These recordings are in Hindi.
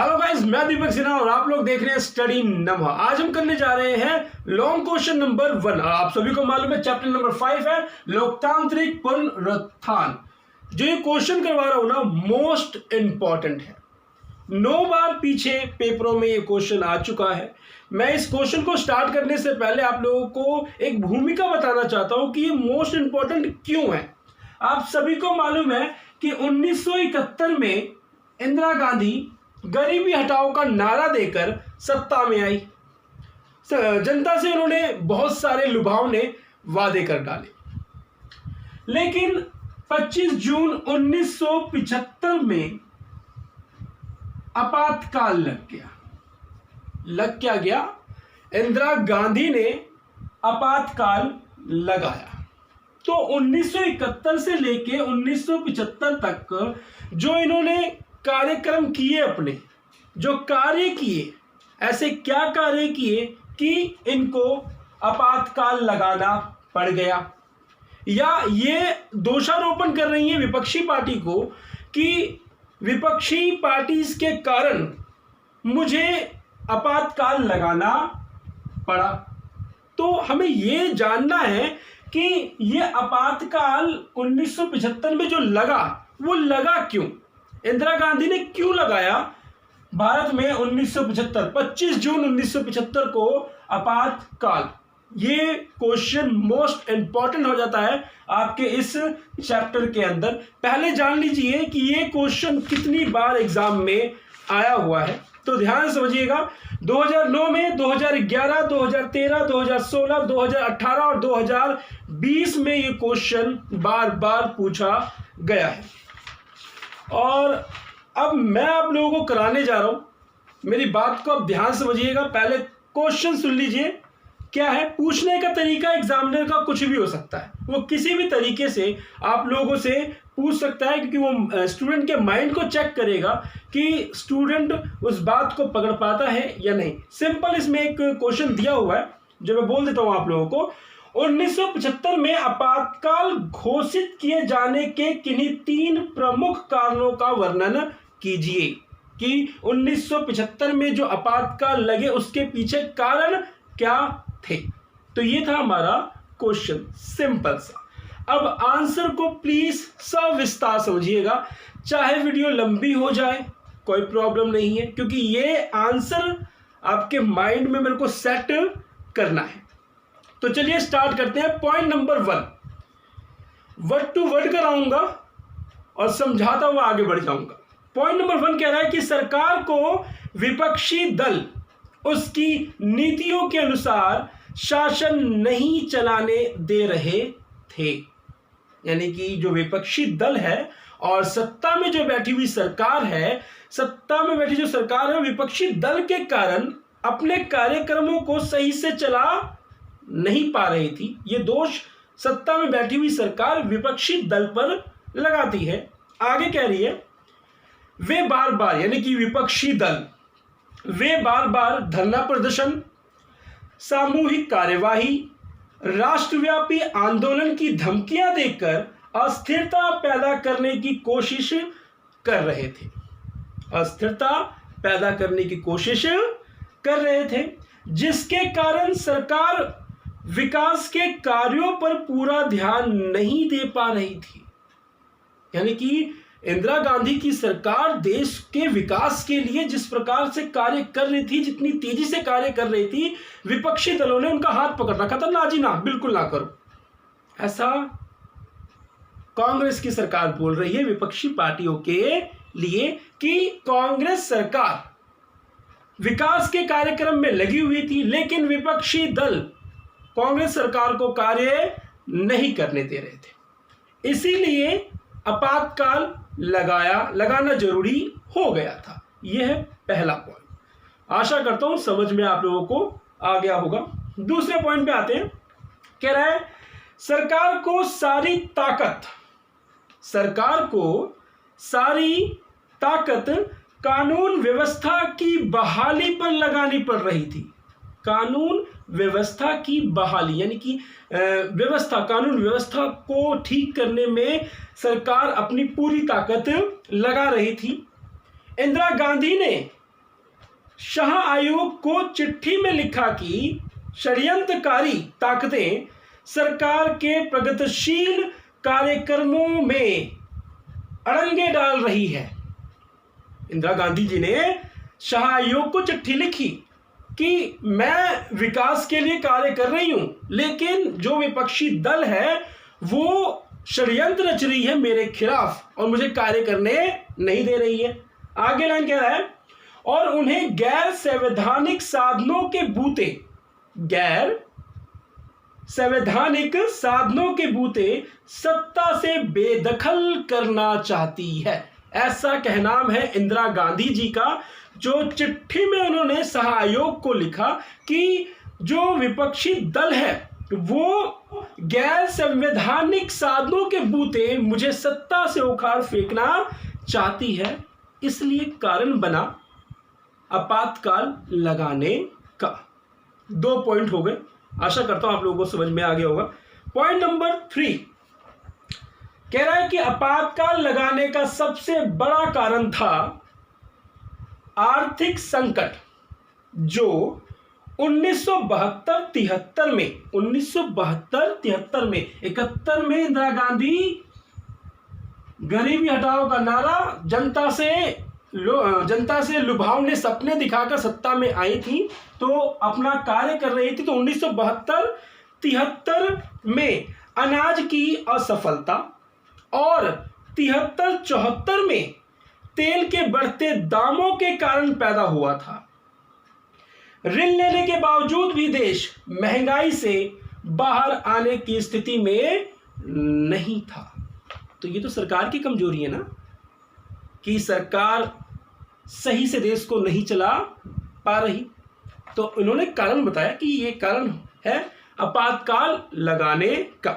हेलो गाइस, मैं दीपक सिन्हा और आप लोग देख रहे हैं स्टडी नमः। आज हम करने जा रहे हैं लॉन्ग क्वेश्चन नंबर 1। आप सभी को मालूम है चैप्टर नंबर 5 है लोकतांत्रिक पुनरुत्थान। जो ये क्वेश्चन करवा रहा हूं ना, मोस्ट इंपॉर्टेंट है। 9 बार पीछे पेपरों में ये क्वेश्चन आ चुका है। मैं इस क्वेश्चन को स्टार्ट करने से पहले आप लोगों को एक भूमिका बताना चाहता हूं कि ये मोस्ट इंपॉर्टेंट क्यों है। आप सभी को मालूम है कि 1971 में इंदिरा गांधी गरीबी हटाओ का नारा देकर सत्ता में आई। जनता से उन्होंने बहुत सारे लुभावने वादे कर डाले, लेकिन 25 जून 1975 में आपातकाल लग क्या गया? इंदिरा गांधी ने आपातकाल लगाया। तो 1971 से लेके 1975 तक जो इन्होंने कार्यक्रम किए, अपने जो कार्य किए, ऐसे क्या कार्य किए कि इनको आपातकाल लगाना पड़ गया? या ये दोषारोपण कर रही है विपक्षी पार्टी को कि विपक्षी पार्टी के कारण मुझे आपातकाल लगाना पड़ा। तो हमें ये जानना है कि ये आपातकाल 1975 में जो लगा, वो लगा क्यों? इंदिरा गांधी ने क्यों लगाया भारत में 1975, 25 जून 1975 को आपातकाल? ये क्वेश्चन मोस्ट इंपॉर्टेंट हो जाता है आपके इस चैप्टर के अंदर। पहले जान लीजिए कि ये क्वेश्चन कितनी बार एग्जाम में आया हुआ है, तो ध्यान से समझिएगा। 2009 में, 2011, 2013, 2016, 2018 और 2020 में ये क्वेश्चन बार बार पूछा गया है। और अब मैं आप लोगों को कराने जा रहा हूं, मेरी बात को अब ध्यान से समझिएगा। पहले क्वेश्चन सुन लीजिए। क्या है पूछने का तरीका? एग्जामिनर का कुछ भी हो सकता है, वो किसी भी तरीके से आप लोगों से पूछ सकता है, क्योंकि वो स्टूडेंट के माइंड को चेक करेगा कि स्टूडेंट उस बात को पकड़ पाता है या नहीं। सिंपल इसमें एक क्वेश्चन दिया हुआ है जो मैं बोल देता हूं आप लोगों को। 1975 में आपातकाल घोषित किए जाने के किन्हीं 3 प्रमुख कारणों का वर्णन कीजिए। कि 1975 में जो आपातकाल लगे उसके पीछे कारण क्या थे। तो ये था हमारा क्वेश्चन, सिंपल सा। अब आंसर को प्लीज सविस्तार समझिएगा। चाहे वीडियो लंबी हो जाए कोई प्रॉब्लम नहीं है, क्योंकि ये आंसर आपके माइंड में मेरे को सेट करना है। तो चलिए स्टार्ट करते हैं। Point number 1, word to word कराऊंगा और समझाता हुआ आगे बढ़ जाऊंगा। पॉइंट नंबर 1 कह रहा है कि सरकार को विपक्षी दल उसकी नीतियों के अनुसार शासन नहीं चलाने दे रहे थे। यानी कि जो विपक्षी दल है और सत्ता में जो बैठी हुई सरकार है, सत्ता में बैठी जो सरकार है, विपक्षी दल के कारण अपने कार्यक्रमों को सही से चला नहीं पा रही थी। ये दोष सत्ता में बैठी हुई सरकार विपक्षी दल पर लगाती है। आगे कह रही है वे बार बार, यानी कि विपक्षी दल, वे बार बार धरना प्रदर्शन, सामूहिक कार्यवाही, राष्ट्रव्यापी आंदोलन की धमकियां देकर अस्थिरता पैदा करने की कोशिश कर रहे थे। अस्थिरता पैदा करने की कोशिश कर रहे थे, जिसके कारण सरकार विकास के कार्यों पर पूरा ध्यान नहीं दे पा रही थी। यानी कि इंदिरा गांधी की सरकार देश के विकास के लिए जिस प्रकार से कार्य कर रही थी, जितनी तेजी से कार्य कर रही थी, विपक्षी दलों ने उनका हाथ पकड़ रखा था। ना जी ना, बिल्कुल ना करो। ऐसा कांग्रेस की सरकार बोल रही है विपक्षी पार्टियों के लिए कि कांग्रेस सरकार विकास के कार्यक्रम में लगी हुई थी, लेकिन विपक्षी दल कांग्रेस सरकार को कार्य नहीं करने दे रहे थे। इसीलिए आपातकाल लगाना जरूरी हो गया था। यह है पहला पॉइंट। आशा करता हूं समझ में आप लोगों को आ गया होगा। दूसरे पॉइंट पे आते हैं। कह रहा है सरकार को सारी ताकत कानून व्यवस्था की बहाली पर लगानी पड़ रही थी। कानून व्यवस्था की बहाली, यानी कि कानून व्यवस्था को ठीक करने में सरकार अपनी पूरी ताकत लगा रही थी। इंदिरा गांधी ने शाह आयोग को चिट्ठी में लिखा कि षड्यंत्रकारी ताकतें सरकार के प्रगतिशील कार्यक्रमों में अड़ंगे डाल रही है। इंदिरा गांधी जी ने शाह आयोग को चिट्ठी लिखी कि मैं विकास के लिए कार्य कर रही हूं, लेकिन जो विपक्षी दल है वो षड्यंत्र रच रही है मेरे खिलाफ और मुझे कार्य करने नहीं दे रही है। आगे लाइन कह रहा है, और उन्हें गैर संवैधानिक साधनों के बूते सत्ता से बेदखल करना चाहती है। ऐसा कहनाम है इंदिरा गांधी जी का, जो चिट्ठी में उन्होंने शाह आयोग को लिखा कि जो विपक्षी दल है वो गैर संवैधानिक साधनों के बूते मुझे सत्ता से उखाड़ फेंकना चाहती है। इसलिए कारण बना आपातकाल लगाने का। 2 पॉइंट हो गए, आशा करता हूं आप लोगों को समझ में आ गया होगा। पॉइंट नंबर 3 कह रहा है कि आपातकाल लगाने का सबसे बड़ा कारण था आर्थिक संकट, जो 1972-73 में 1972-73 में 71 में इंदिरा गांधी गरीबी हटाओ का नारा जनता से लुभावने सपने दिखाकर सत्ता में आई थी, तो अपना कार्य कर रही थी। तो 1972-73 में अनाज की असफलता और 73-74 में तेल के बढ़ते दामों के कारण पैदा हुआ था। ऋण लेने के बावजूद भी देश महंगाई से बाहर आने की स्थिति में नहीं था। तो ये तो सरकार की कमजोरी है ना, कि सरकार सही से देश को नहीं चला पा रही। तो इन्होंने कारण बताया कि ये कारण है आपातकाल लगाने का।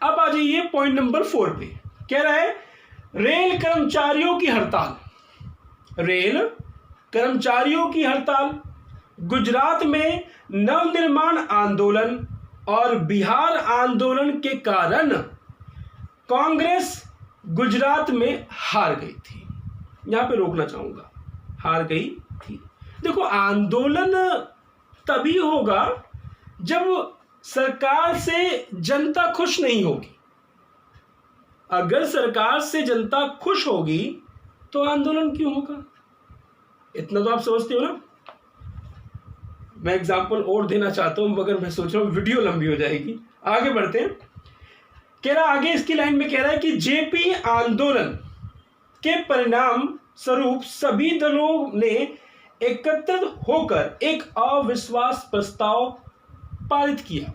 अब आ जाइए पॉइंट नंबर 4 पे। कह रहा है रेल कर्मचारियों की हड़ताल, गुजरात में नवनिर्माण आंदोलन और बिहार आंदोलन के कारण कांग्रेस गुजरात में हार गई थी। यहां पे रोकना चाहूंगा, हार गई थी। देखो, आंदोलन तभी होगा जब सरकार से जनता खुश नहीं होगी। अगर सरकार से जनता खुश होगी तो आंदोलन क्यों होगा? इतना तो आप समझते हो ना। मैं एग्जाम्पल और देना चाहता हूं, मगर मैं सोच रहा हूं वीडियो लंबी हो जाएगी। आगे बढ़ते हैं। कह रहा आगे इसकी लाइन में कह रहा है कि जेपी आंदोलन के परिणाम स्वरूप सभी दलों ने एकत्रित होकर एक अविश्वास प्रस्ताव पारित किया,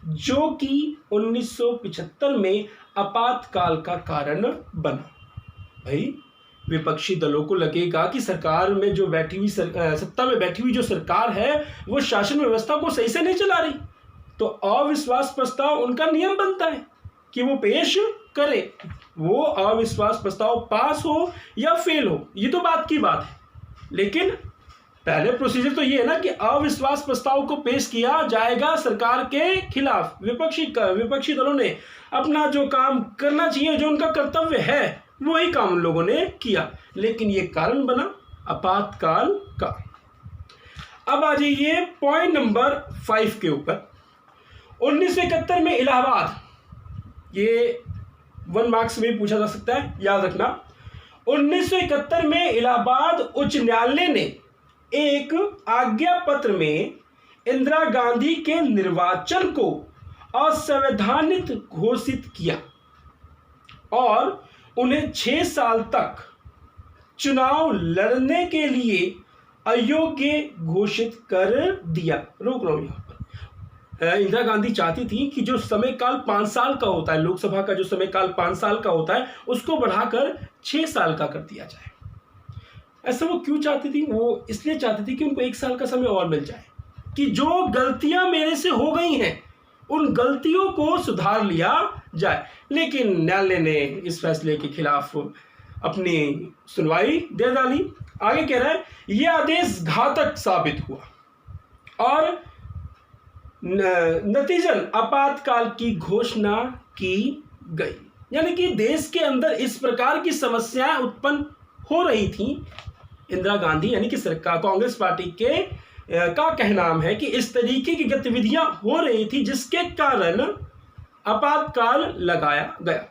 जो कि 1975 में आपातकाल का कारण बना। भाई, विपक्षी दलों को लगेगा कि सरकार में जो बैठी हुई सत्ता में बैठी हुई जो सरकार है वो शासन व्यवस्था को सही से नहीं चला रही, तो अविश्वास प्रस्ताव उनका नियम बनता है कि वो पेश करे। वो अविश्वास प्रस्ताव पास हो या फेल हो, ये तो बात की बात है, लेकिन पहले प्रोसीजर तो ये है ना कि अविश्वास प्रस्ताव को पेश किया जाएगा सरकार के खिलाफ। विपक्षी दलों ने अपना जो काम करना चाहिए, जो उनका कर्तव्य है, वही काम उन लोगों ने किया, लेकिन ये कारण बना आपातकाल का। अब आ जाइए पॉइंट नंबर 5 के ऊपर। 1971 में इलाहाबाद, ये 1 मार्क्स में पूछा जा सकता है, याद रखना। 1971 में इलाहाबाद उच्च न्यायालय ने एक आज्ञा पत्र में इंदिरा गांधी के निर्वाचन को असंवैधानिक घोषित किया और उन्हें 6 साल तक चुनाव लड़ने के लिए अयोग्य घोषित कर दिया। रोक रहा हूं यहां पर। इंदिरा गांधी चाहती थी कि जो समय काल 5 साल का होता है, लोकसभा का जो समय काल 5 साल का होता है, उसको बढ़ाकर 6 साल का कर दिया जाए। ऐसा वो क्यों चाहती थी? वो इसलिए चाहती थी कि उनको 1 साल का समय और मिल जाए, कि जो गलतियां मेरे से हो गई हैं उन गलतियों को सुधार लिया जाए। लेकिन न्यायालय ने इस फैसले के खिलाफ अपनी सुनवाई दे डाली। आगे कह रहा है यह आदेश घातक साबित हुआ और नतीजन आपातकाल की घोषणा की गई। यानी कि देश के अंदर इस प्रकार की समस्याएं उत्पन्न हो रही थी इंदिरा गांधी यानी कि सरकार कांग्रेस पार्टी के का कहनाम है कि इस तरीके की गतिविधियां हो रही थी जिसके कारण आपातकाल लगाया गया।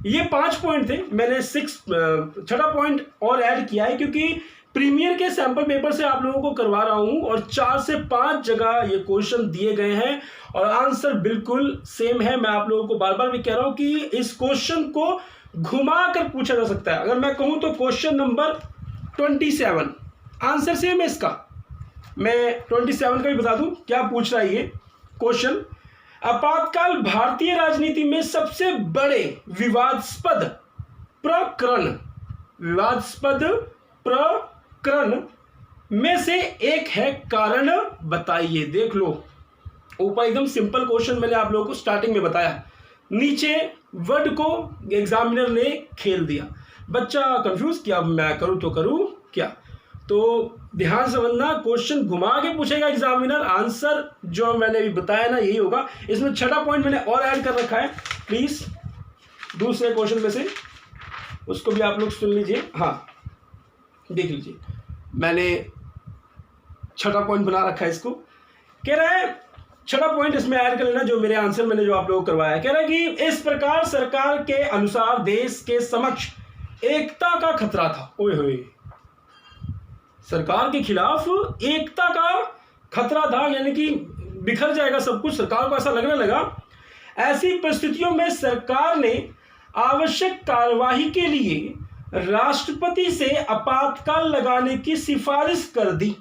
ये 5 पॉइंट थे, मैंने 6 पॉइंट और ऐड किया है क्योंकि प्रीमियर के सैंपल पेपर से आप लोगों को करवा रहा हूं और 4 से 5 जगह ये क्वेश्चन दिए गए हैं और आंसर बिल्कुल सेम है। मैं आप लोगों को बार बार भी कह रहा हूं कि इस क्वेश्चन को घुमा कर पूछा जा सकता है। अगर मैं कहूं तो क्वेश्चन नंबर 27 आंसर सेम है इसका। मैं 27 का भी बता दूं क्या पूछ रहा है ये क्वेश्चन। आपातकाल भारतीय राजनीति में सबसे बड़े विवादास्पद प्रकरण में से एक है, कारण बताइए। देख लो ऊपर एकदम सिंपल क्वेश्चन मैंने आप लोगों को स्टार्टिंग में बताया, नीचे वर्ड को एग्जामिनर ने खेल दिया, बच्चा कंफ्यूज किया मैं करूं तो करूं क्या। तो ध्यान से समझना, क्वेश्चन घुमा के पूछेगा एग्जामिनर, आंसर जो मैंने अभी बताया ना यही होगा। इसमें 6 पॉइंट मैंने और ऐड कर रखा है, प्लीज दूसरे क्वेश्चन में से उसको भी आप लोग सुन लीजिए। हाँ देख लीजिए, मैंने 6 पॉइंट बना रखा है इसको। कह रहा है 6 पॉइंट इसमें ऐड कर लेना जो मेरे आंसर मैंने जो आप लोगों को करवाया। कह रहा है कि इस प्रकार सरकार के अनुसार देश के समक्ष एकता का खतरा था। ओए होए, सरकार के खिलाफ एकता का खतरा था, यानी कि बिखर जाएगा सब कुछ, सरकार को ऐसा लगने लगा। ऐसी परिस्थितियों में सरकार ने आवश्यक कार्यवाही के लिए राष्ट्रपति से आपातकाल लगाने की सिफारिश कर दी,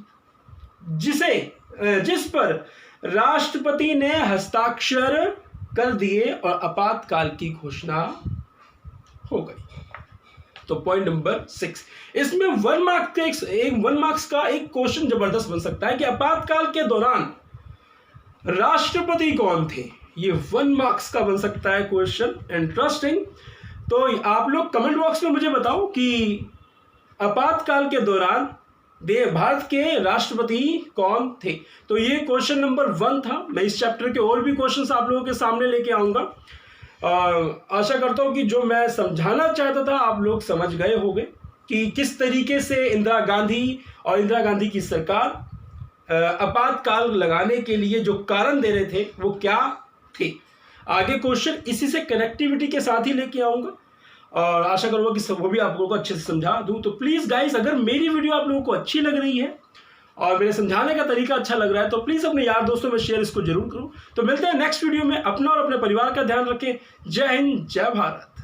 जिस पर राष्ट्रपति ने हस्ताक्षर कर दिए और आपातकाल की घोषणा हो गई। तो पॉइंट नंबर 6, इसमें 1 मार्क्स का एक क्वेश्चन जबरदस्त बन सकता है कि आपातकाल के दौरान राष्ट्रपति कौन थे। ये 1 मार्क्स का बन सकता है क्वेश्चन, इंटरेस्टिंग। तो आप लोग कमेंट बॉक्स में मुझे बताओ कि आपातकाल के दौरान भारत के राष्ट्रपति कौन थे। तो ये क्वेश्चन नंबर 1 था। मैं इस चैप्टर के और भी क्वेश्चंस आप लोगों के सामने लेके आऊंगा। आशा करता हूं कि जो मैं समझाना चाहता था आप लोग समझ गए होंगे कि किस तरीके से इंदिरा गांधी की सरकार आपातकाल लगाने के लिए जो कारण दे रहे थे वो क्या थे। आगे क्वेश्चन इसी से कनेक्टिविटी के साथ ही लेके आऊंगा और आशा करूंगा कि वो भी आप लोगों को अच्छे से समझा दूं। तो प्लीज़ गाइस, अगर मेरी वीडियो आप लोगों को अच्छी लग रही है और मेरे समझाने का तरीका अच्छा लग रहा है तो प्लीज़ अपने यार दोस्तों में शेयर इसको जरूर करो। तो मिलते हैं नेक्स्ट वीडियो में। अपना और अपने परिवार का ध्यान रखें। जय हिंद, जय भारत।